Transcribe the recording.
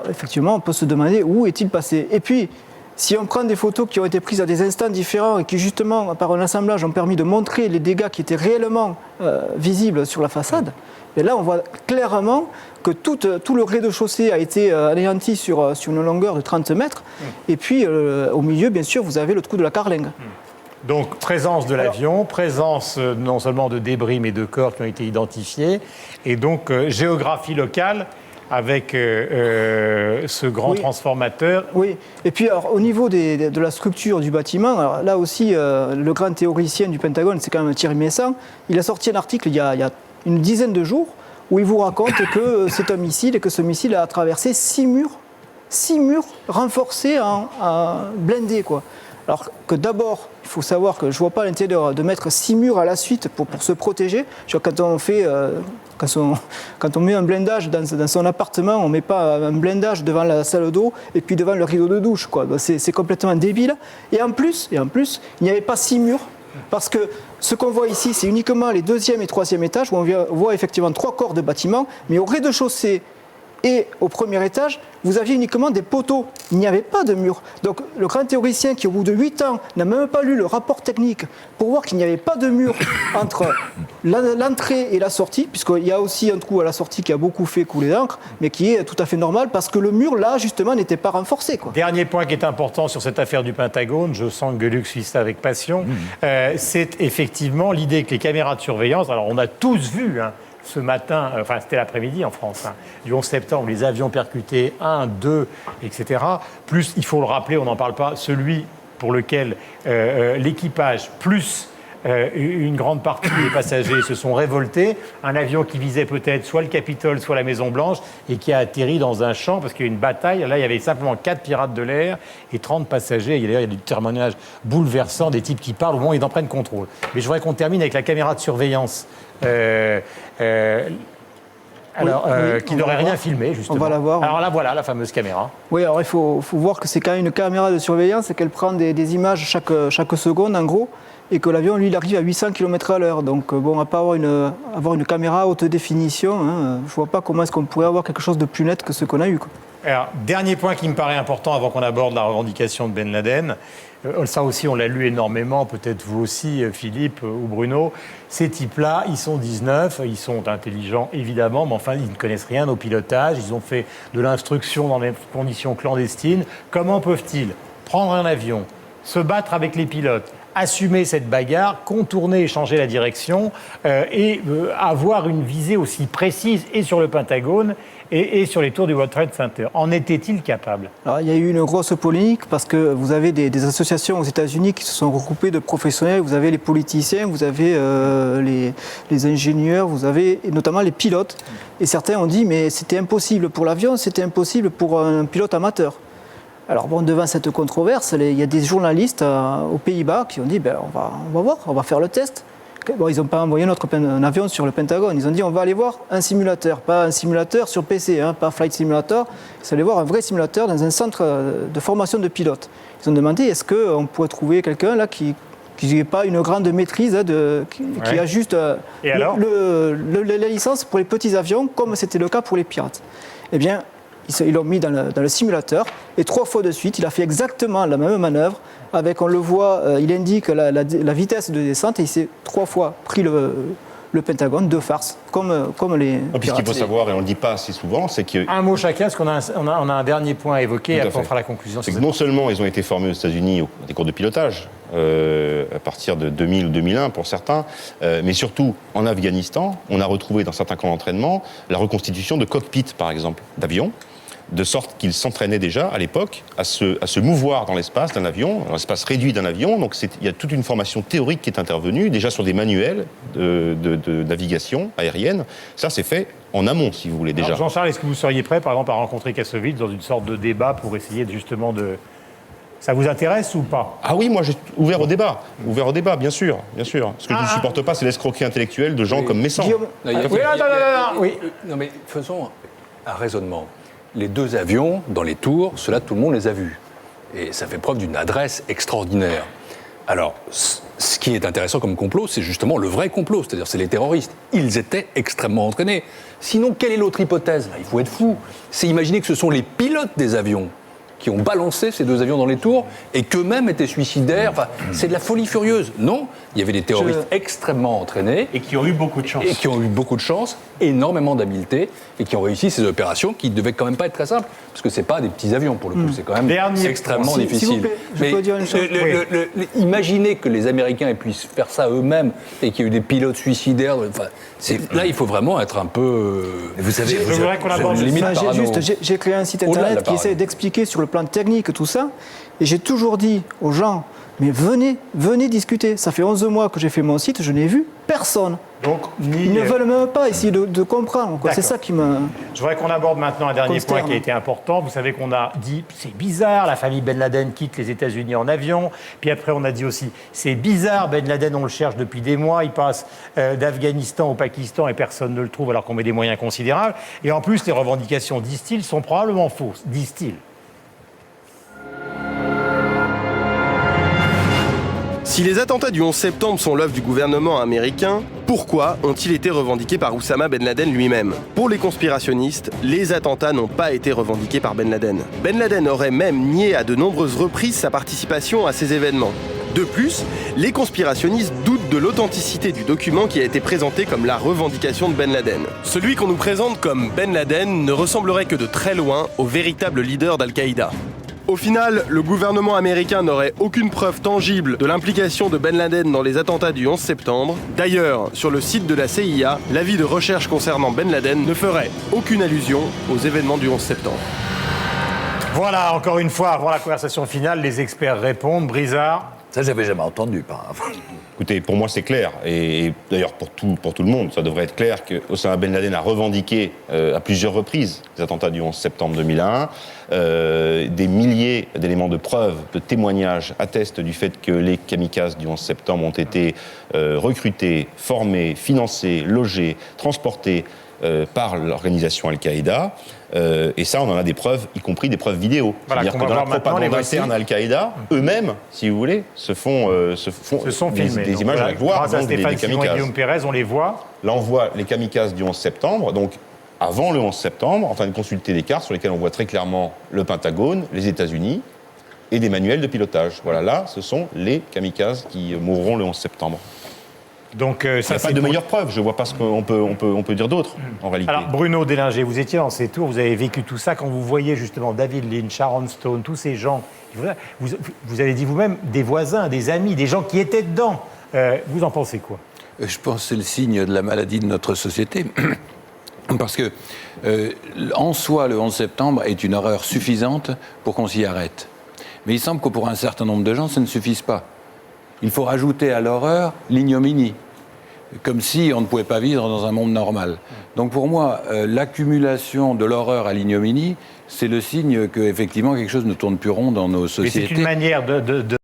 effectivement, on peut se demander où est-il passé. Et puis, si on prend des photos qui ont été prises à des instants différents et qui, justement, par un assemblage, ont permis de montrer les dégâts qui étaient réellement visibles sur la façade, et là, on voit clairement que tout le rez-de-chaussée a été anéanti sur une longueur de 30 mètres. Et puis, au milieu, bien sûr, vous avez le trou de la carlingue. Donc, présence de l'avion, présence non seulement de débris, mais de corps qui ont été identifiés. Et donc, géographie locale avec ce grand transformateur. Oui, et puis alors, au niveau de la structure du bâtiment, alors, là aussi, le grand théoricien du Pentagone, c'est quand même Thierry Meyssan, il a sorti un article il y a une dizaine de jours où il vous raconte que c'est un missile et que ce missile a traversé 6 murs renforcés en blindés, quoi. Alors que d'abord, il faut savoir que je ne vois pas l'intérêt de mettre 6 murs à la suite pour se protéger. Je vois, quand on met un blindage dans son appartement, on ne met pas un blindage devant la salle d'eau et puis devant le rideau de douche, quoi. C'est complètement débile. Et en plus, il n'y avait pas 6 murs. Parce que ce qu'on voit ici, c'est uniquement les 2e et 3e étages où on voit effectivement 3 corps de bâtiments, mais au rez-de-chaussée et au premier étage, vous aviez uniquement des poteaux. Il n'y avait pas de mur. Donc le grand théoricien qui, au bout de 8 ans, n'a même pas lu le rapport technique pour voir qu'il n'y avait pas de mur entre l'entrée et la sortie, puisqu'il y a aussi un trou à la sortie qui a beaucoup fait couler d'encre, mais qui est tout à fait normal parce que le mur, là, justement, n'était pas renforcé, quoi. Dernier point qui est important sur cette affaire du Pentagone, je sens que Gueluc suit ça avec passion, c'est effectivement l'idée que les caméras de surveillance, alors on a tous vu, ce matin, enfin c'était l'après-midi en France, du 11 septembre, les avions percutés, 1, 2, etc. Plus, il faut le rappeler, on n'en parle pas, celui pour lequel l'équipage plus une grande partie des passagers se sont révoltés. Un avion qui visait peut-être soit le Capitole, soit la Maison-Blanche, et qui a atterri dans un champ parce qu'il y a eu une bataille. Là, il y avait simplement 4 pirates de l'air et 30 passagers. Il y a des témoignages bouleversants, des types qui parlent au moment où ils en prennent contrôle. Mais je voudrais qu'on termine avec la caméra de surveillance. Qui n'aurait rien filmé, justement. On va la voir. Alors là, voilà la fameuse caméra. Oui, alors il faut voir que c'est quand même une caméra de surveillance et qu'elle prend des images chaque seconde, en gros, et que l'avion, lui, il arrive à 800 km/h. Donc, bon, à part avoir une caméra haute définition, je ne vois pas comment est-ce qu'on pourrait avoir quelque chose de plus net que ce qu'on a eu, quoi. Alors, dernier point qui me paraît important avant qu'on aborde la revendication de Ben Laden, ça aussi on l'a lu énormément, peut-être vous aussi Philippe ou Bruno, ces types-là, ils sont 19, ils sont intelligents évidemment, mais enfin ils ne connaissent rien au pilotage, ils ont fait de l'instruction dans des conditions clandestines. Comment peuvent-ils prendre un avion, se battre avec les pilotes, assumer cette bagarre, contourner et changer la direction et avoir une visée aussi précise et sur le Pentagone et sur les tours du World Trade Center. En était-il capable ? Alors, il y a eu une grosse polémique parce que vous avez des associations aux États-Unis qui se sont regroupées de professionnels. Vous avez les politiciens, vous avez les ingénieurs, vous avez notamment les pilotes. Et certains ont dit mais c'était impossible pour l'avion, c'était impossible pour un pilote amateur. Alors bon, devant cette controverse, il y a des journalistes aux Pays-Bas qui ont dit on va voir, on va faire le test. Bon, ils n'ont pas envoyé un avion sur le Pentagone, ils ont dit on va aller voir un simulateur, pas un simulateur sur PC, pas Flight Simulator, ils allaient voir un vrai simulateur dans un centre de formation de pilotes. Ils ont demandé est-ce qu'on pourrait trouver quelqu'un là qui n'ait pas une grande maîtrise, qui a juste la licence pour les petits avions, comme c'était le cas pour les pirates. Eh bien, ils l'ont mis dans le simulateur et 3 fois de suite, il a fait exactement la même manœuvre. On le voit, il indique la vitesse de descente et il s'est 3 fois pris le Pentagone de farce, comme les pirates. Puis ce qu'il faut savoir, et on ne le dit pas assez souvent, c'est que... Un mot chacun, parce qu'on a un dernier point à évoquer, et après on fera la conclusion. C'est que non seulement ils ont été formés aux États-Unis des cours de pilotage, à partir de 2000 ou 2001 pour certains, mais surtout en Afghanistan, on a retrouvé dans certains camps d'entraînement la reconstitution de cockpits, par exemple, d'avions, de sorte qu'ils s'entraînaient déjà à l'époque à se mouvoir dans l'espace d'un avion, dans l'espace réduit d'un avion. Donc il y a toute une formation théorique qui est intervenue, déjà sur des manuels de navigation aérienne. Ça, c'est fait en amont, si vous voulez, déjà. Alors, Jean-Charles, est-ce que vous seriez prêt, par exemple, à rencontrer Kassovitz dans une sorte de débat pour essayer justement de... Ça vous intéresse ou pas ? Ah oui, moi, j'ai ouvert au débat, bien sûr, bien sûr. Ce que je ne supporte pas, c'est l'escroquerie intellectuelle de gens comme Meyssan. Non, mais faisons un raisonnement. Les 2 avions dans les tours, cela tout le monde les a vus. Et ça fait preuve d'une adresse extraordinaire. Alors, ce qui est intéressant comme complot, c'est justement le vrai complot, c'est-à-dire c'est les terroristes. Ils étaient extrêmement entraînés. Sinon, quelle est l'autre hypothèse? Il faut être fou. C'est imaginer que ce sont les pilotes des avions qui ont balancé ces 2 avions dans les tours et qu'eux-mêmes étaient suicidaires. Enfin, c'est de la folie furieuse. Non, il y avait des terroristes extrêmement entraînés. Et qui ont eu beaucoup de chance. Et qui ont eu beaucoup de chance, énormément d'habileté, et qui ont réussi ces opérations qui ne devaient quand même pas être très simples, parce que ce n'est pas des petits avions, pour le coup, c'est quand même extrêmement difficile. S'il vous plaît, je peux dire une chose. Imaginez que les Américains puissent faire ça eux-mêmes, et qu'il y ait eu des pilotes suicidaires. Enfin, là, il faut vraiment être un peu... Vous savez, Je voudrais qu'on aborde limite Enfin, parano. j'ai créé un site Au-delà de la internet qui parano. essaie d'expliquer sur le plan technique tout ça. Et j'ai toujours dit aux gens, mais venez discuter. Ça fait 11 mois que j'ai fait mon site, je n'ai vu personne. Donc, Ils ne veulent même pas essayer de comprendre. quoi. C'est D'accord. ça qui me... Je voudrais qu'on aborde maintenant un dernier point Consterne. qui a été important. Vous savez qu'on a dit, c'est bizarre, la famille Ben Laden quitte les États-Unis en avion. Puis après, on a dit aussi, c'est bizarre, Ben Laden, on le cherche depuis des mois. Il passe d'Afghanistan au Pakistan et personne ne le trouve alors qu'on met des moyens considérables. Et en plus, les revendications, disent-ils, sont probablement fausses, disent-ils. Si les attentats du 11 septembre sont l'œuvre du gouvernement américain, pourquoi ont-ils été revendiqués par Oussama Ben Laden lui-même? Pour les conspirationnistes, les attentats n'ont pas été revendiqués par Ben Laden. Ben Laden aurait même nié à de nombreuses reprises sa participation à ces événements. De plus, les conspirationnistes doutent de l'authenticité du document qui a été présenté comme la revendication de Ben Laden. Celui qu'on nous présente comme Ben Laden ne ressemblerait que de très loin au véritable leader d'Al-Qaïda. Au final, le gouvernement américain n'aurait aucune preuve tangible de l'implication de Ben Laden dans les attentats du 11 septembre. D'ailleurs, sur le site de la CIA, l'avis de recherche concernant Ben Laden ne ferait aucune allusion aux événements du 11 septembre. Voilà, encore une fois, avant la conversation finale, les experts répondent. Brizard. Ça, j'avais jamais entendu. Par... Écoutez, pour moi, c'est clair. Et d'ailleurs, pour tout le monde, ça devrait être clair que Osama Ben Laden a revendiqué à plusieurs reprises les attentats du 11 septembre 2001. Des milliers d'éléments de preuve, de témoignages attestent du fait que les kamikazes du 11 septembre ont été recrutés, formés, financés, logés, transportés par l'organisation Al-Qaïda. Et ça, on en a des preuves, y compris des preuves vidéo. Voilà, C'est-à-dire qu'on que va dans la voir maintenant, propagande les voici. interne Al-Qaïda, eux-mêmes, si vous voulez, se sont filmés. des Donc, images voilà, à la gloire grâce à donc, des Stéphane Simon et kamikazes. Guillaume Pérez, on les voit. Là, on voit les kamikazes du 11 septembre, donc avant le 11 septembre, en train de consulter des cartes sur lesquelles on voit très clairement le Pentagone, les États-Unis et des manuels de pilotage. Voilà, là, ce sont les kamikazes qui mourront le 11 septembre. Donc, Il n'y ça, a pas de meilleure preuve, je ne vois pas ce qu'on peut dire d'autre, en réalité. Alors, Bruno Délinger, vous étiez dans ces tours, vous avez vécu tout ça. Quand vous voyez justement David Lynch, Sharon Stone, tous ces gens, vous avez dit vous-même des voisins, des amis, des gens qui étaient dedans. Vous en pensez quoi? Je pense que c'est le signe de la maladie de notre société. Parce que, en soi, le 11 septembre est une horreur suffisante pour qu'on s'y arrête. Mais il semble que pour un certain nombre de gens, ça ne suffise pas. Il faut rajouter à l'horreur l'ignominie, comme si on ne pouvait pas vivre dans un monde normal. Donc pour moi, l'accumulation de l'horreur à l'ignominie, c'est le signe qu'effectivement quelque chose ne tourne plus rond dans nos Mais sociétés. c'est une manière de